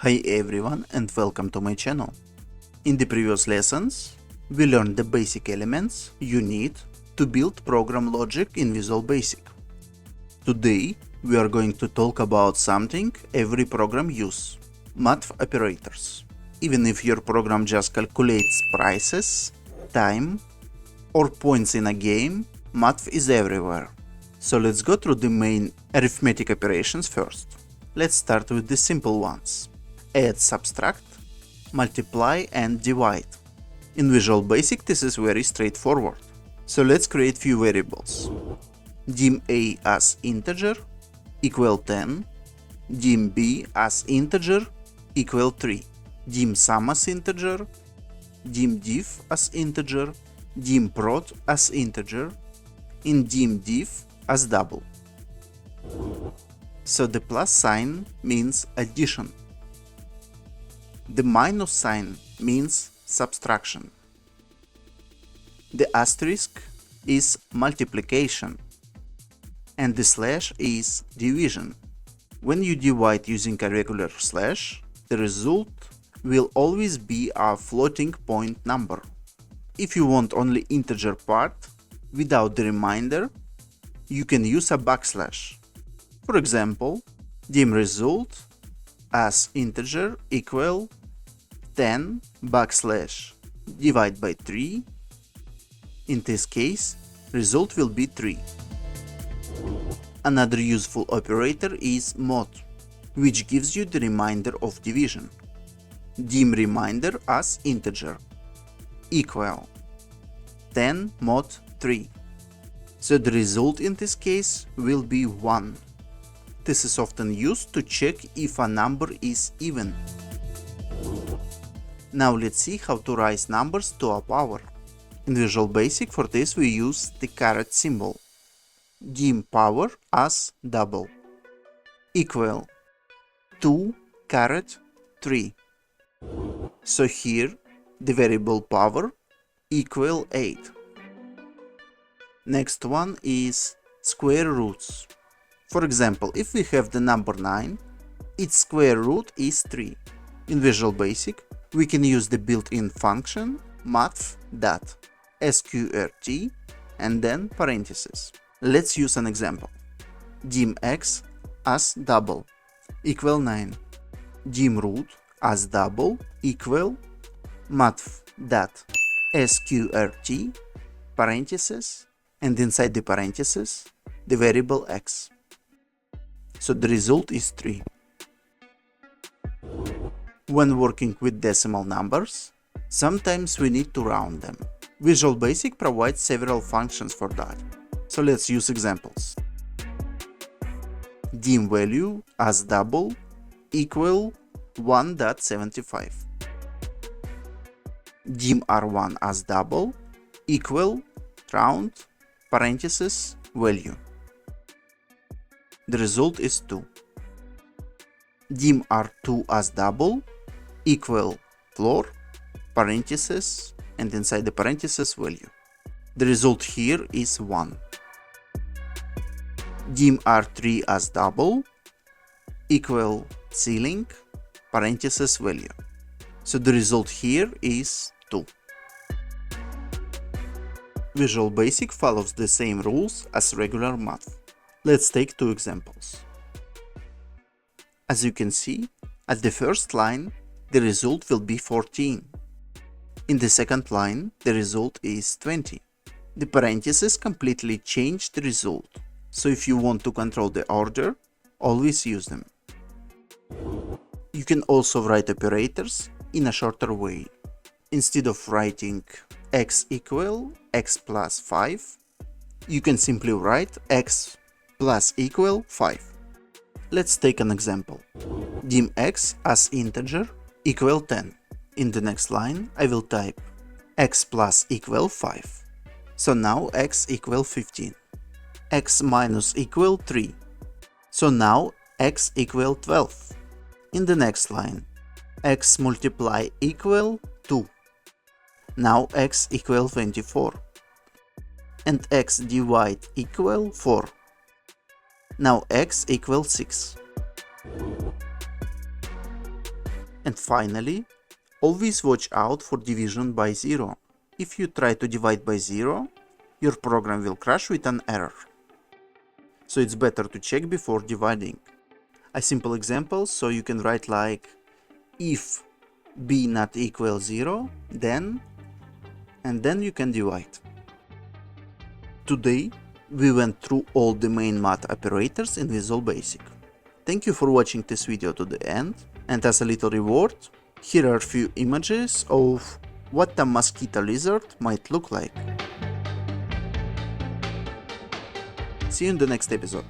Hi everyone and welcome to my channel. In the previous lessons, we learned the basic elements you need to build program logic in Visual Basic. Today, we are going to talk about something every program uses, math operators. Even if your program just calculates prices, time, or points in a game, math is everywhere. So let's go through the main arithmetic operations first. Let's start with the simple ones. Add, subtract, multiply and divide. In Visual Basic this is very straightforward. So let's create few variables. dim a as integer equal 10, dim b as integer equal 3, dim sum as integer, dim diff as integer, dim prod as integer, and dim diff as double. So the plus sign means addition. The minus sign means subtraction. The asterisk is multiplication. And the slash is division. When you divide using a regular slash, the result will always be a floating point number. If you want only integer part without the remainder, you can use a backslash. For example, dim result as integer equal 10 backslash divide by 3. In this case, result will be 3. Another useful operator is mod, which gives you the remainder of division. Dim remainder as integer equal 10 mod 3. So the result in this case will be 1. This is often used to check if a number is even. Now let's see how to raise numbers to a power. In Visual Basic for this we use the caret symbol. Dim power as double equal 2 caret 3. So here the variable power equal 8. Next one is square roots. For example, if we have the number 9, its square root is 3. In Visual Basic we can use the built-in function Math.Sqrt and then parentheses. Let's use an example. Dim x as double equal 9. Dim root as double equal Math.Sqrt parentheses and inside the parentheses the variable x. So the result is 3. When working with decimal numbers, sometimes we need to round them. Visual Basic provides several functions for that. So let's use examples. Dim value as double equal 1.75. Dim r1 as double equal round parentheses value. The result is 2. Dim r2 as double equal floor parentheses and inside the parentheses value. The result here is 1. Dim r3 as double equal ceiling parentheses value. So the result here is 2. Visual Basic follows the same rules as regular math. Let's take two examples. As you can see, at the first line the result will be 14. In the second line the result is 20. The parentheses completely change the result, so if you want to control the order, always use them. You can also write operators in a shorter way. Instead of writing x equal x plus 5, you can simply write x plus equal 5. Let's take an example. Dim x as integer equal 10. In the next line I will type x plus equal 5. So now x equal 15. X minus equal 3. So now x equal 12. In the next line, x multiply equal 2. Now x equal 24. And x divide equal 4. Now x equals 6. And finally, always watch out for division by 0. If you try to divide by 0, your program will crash with an error. So it's better to check before dividing. A simple example, so you can write like, if b not equal 0, then, and then you can divide. Today, we went through all the main math operators in Visual Basic. Thank you for watching this video to the end, and as a little reward, here are a few images of what a mosquito lizard might look like. See you in the next episode.